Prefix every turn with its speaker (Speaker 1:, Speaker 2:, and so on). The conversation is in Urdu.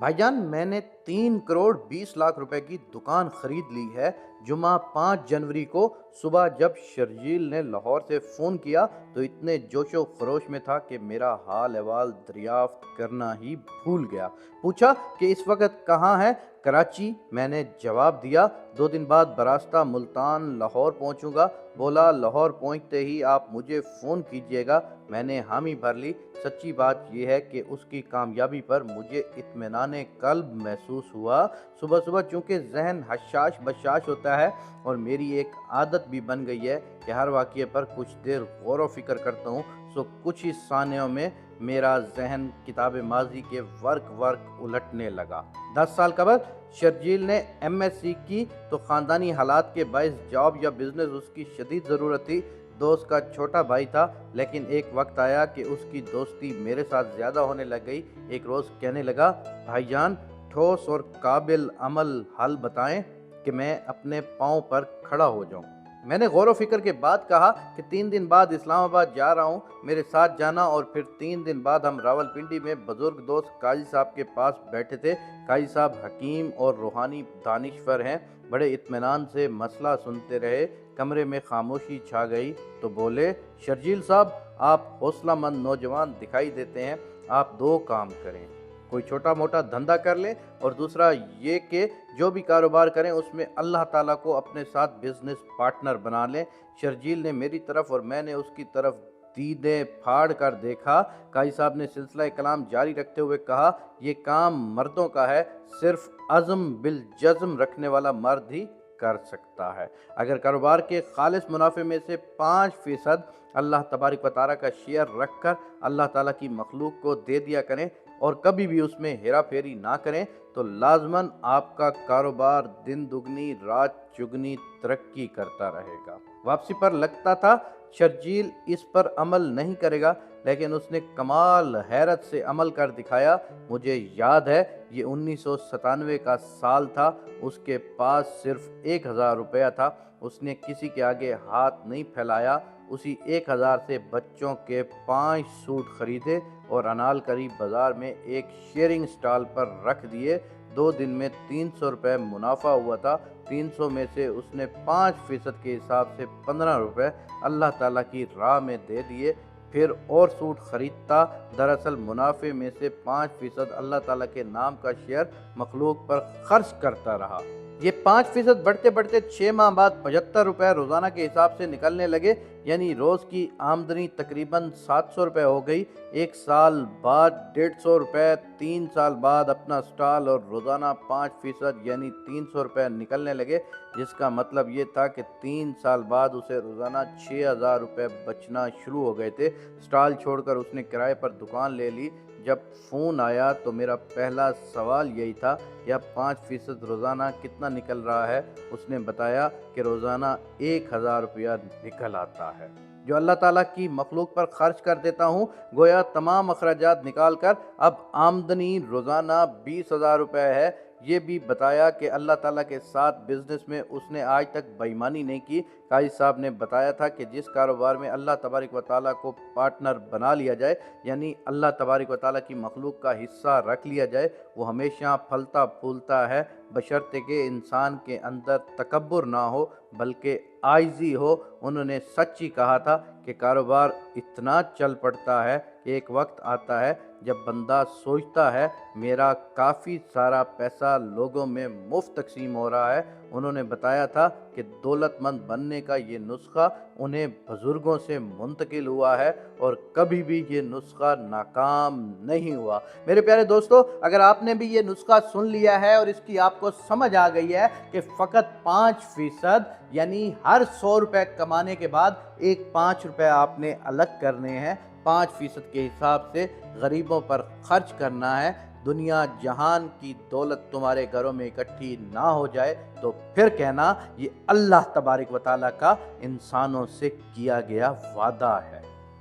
Speaker 1: بھائی جان، میں نے 3 کروڑ 20 لاکھ روپے کی دکان خرید لی ہے۔ جمعہ 5 جنوری کو صبح جب شرجیل نے لاہور سے فون کیا تو اتنے جوش و خروش میں تھا کہ میرا حال احوال دریافت کرنا ہی بھول گیا۔ پوچھا کہ اس وقت کہاں ہے؟ کراچی، میں نے جواب دیا۔ 2 دن بعد براستہ ملتان لاہور پہنچوں گا۔ بولا لاہور پہنچتے ہی آپ مجھے فون کیجئے گا۔ میں نے حامی بھر لی۔ سچی بات یہ ہے کہ اس کی کامیابی پر مجھے اطمینان قلب محسوس ہوا۔ صبح صبح چونکہ ذہن حشاش بشاش ہوتا ہے اور میری ایک عادت بھی بن گئی ہے کہ ہر واقعے پر کچھ دیر غور و فکر کرتا ہوں، سو کچھ ہی ثانیوں میں میرا ذہن کتاب ماضی کے ورق الٹنے لگا۔ 10 سال قبل شرجیل نے MSc کی تو خاندانی حالات کے باعث جاب یا بزنس اس کی شدید ضرورت تھی۔ دوست کا چھوٹا بھائی تھا، لیکن ایک وقت آیا کہ اس کی دوستی میرے ساتھ زیادہ ہونے لگ گئی۔ ایک روز کہنے لگا، بھائی جان ٹھوس اور قابل عمل حل بتائیں کہ میں اپنے پاؤں پر کھڑا ہو جاؤں۔ میں نے غور و فکر کے بعد کہا کہ 3 دن بعد اسلام آباد جا رہا ہوں، میرے ساتھ جانا۔ اور پھر 3 دن بعد ہم راولپنڈی میں بزرگ دوست قاضی صاحب کے پاس بیٹھے تھے۔ قاضی صاحب حکیم اور روحانی دانشور ہیں۔ بڑے اطمینان سے مسئلہ سنتے رہے۔ کمرے میں خاموشی چھا گئی تو بولے، شرجیل صاحب آپ حوصلہ مند نوجوان دکھائی دیتے ہیں۔ آپ 2 کام کریں، کوئی چھوٹا موٹا دھندا کر لیں، اور دوسرا یہ کہ جو بھی کاروبار کریں اس میں اللہ تعالیٰ کو اپنے ساتھ بزنس پارٹنر بنا لیں۔ شرجیل نے میری طرف اور میں نے اس کی طرف دیدیں پھاڑ کر دیکھا۔ قاضی صاحب نے سلسلہ کلام جاری رکھتے ہوئے کہا، یہ کام مردوں کا ہے، صرف عزم بالجزم رکھنے والا مرد ہی کر سکتا ہے۔ اگر کاروبار کے خالص منافع میں سے 5% اللہ تبارک و تعالیٰ کا شیئر رکھ کر اللہ تعالیٰ کی مخلوق کو دے دیا کریں اور کبھی بھی اس میں ہیرا پھیری نہ کریں تو لازماً آپ کا کاروبار دن دگنی رات چگنی ترقی کرتا رہے گا۔ واپسی پر لگتا تھا شرجیل اس پر عمل نہیں کرے گا، لیکن اس نے کمال حیرت سے عمل کر دکھایا۔ مجھے یاد ہے یہ 1997 کا سال تھا۔ اس کے پاس صرف 1000 روپیہ تھا۔ اس نے کسی کے آگے ہاتھ نہیں پھیلایا۔ اسی 1000 سے بچوں کے 5 سوٹ خریدے اور انالکری بازار میں ایک شیئرنگ سٹال پر رکھ دیے۔ 2 دن میں 300 روپے منافع ہوا تھا۔ 300 میں سے اس نے 5% کے حساب سے 15 روپے اللہ تعالیٰ کی راہ میں دے دیے۔ پھر اور سوٹ خریدتا۔ دراصل منافع میں سے 5% اللہ تعالیٰ کے نام کا شیئر مخلوق پر خرچ کرتا رہا۔ یہ 5% بڑھتے بڑھتے 6 ماہ بعد 75 روپے روزانہ کے حساب سے نکلنے لگے، یعنی روز کی آمدنی تقریباً 700 روپے ہو گئی۔ 1 سال بعد 150 روپے، 3 سال بعد اپنا سٹال اور روزانہ 5% یعنی 300 روپے نکلنے لگے، جس کا مطلب یہ تھا کہ 3 سال بعد اسے روزانہ 6000 روپے بچنا شروع ہو گئے تھے۔ سٹال چھوڑ کر اس نے کرائے پر دکان لے لی۔ جب فون آیا تو میرا پہلا سوال یہی تھا کہ اب 5% روزانہ کتنا نکل رہا ہے؟ اس نے بتایا کہ روزانہ 1000 روپیہ نکل آتا ہے، جو اللہ تعالیٰ کی مخلوق پر خرچ کر دیتا ہوں۔ گویا تمام اخراجات نکال کر اب آمدنی روزانہ 20000 روپے ہے۔ یہ بھی بتایا کہ اللہ تعالیٰ کے ساتھ بزنس میں اس نے آج تک بے ایمانی نہیں کی۔ قاضی صاحب نے بتایا تھا کہ جس کاروبار میں اللہ تبارک و تعالیٰ کو پارٹنر بنا لیا جائے، یعنی اللہ تبارک و تعالیٰ کی مخلوق کا حصہ رکھ لیا جائے، وہ ہمیشہ پھلتا پھولتا ہے، بشرطے کہ انسان کے اندر تکبر نہ ہو بلکہ عاجزی ہو۔ انہوں نے سچ ہی کہا تھا کہ کاروبار اتنا چل پڑتا ہے کہ ایک وقت آتا ہے جب بندہ سوچتا ہے میرا کافی سارا پیسہ لوگوں میں مفت تقسیم ہو رہا ہے۔ انہوں نے بتایا تھا کہ دولت مند بننے کا یہ نسخہ انہیں بزرگوں سے منتقل ہوا ہے اور کبھی بھی یہ نسخہ ناکام نہیں ہوا۔ میرے پیارے دوستو، اگر آپ نے بھی یہ نسخہ سن لیا ہے اور اس کی آپ کو سمجھ آ گئی ہے کہ فقط 5% یعنی ہر 100 روپے کمانے کے بعد ایک 5 روپے آپ نے الگ کرنے ہیں، 5% کے حساب سے غریبوں پر خرچ کرنا ہے، دنیا جہان کی دولت تمہارے گھروں میں اکٹھی نہ ہو جائے تو پھر کہنا یہ اللہ تبارک و تعالیٰ کا انسانوں سے کیا گیا وعدہ ہے۔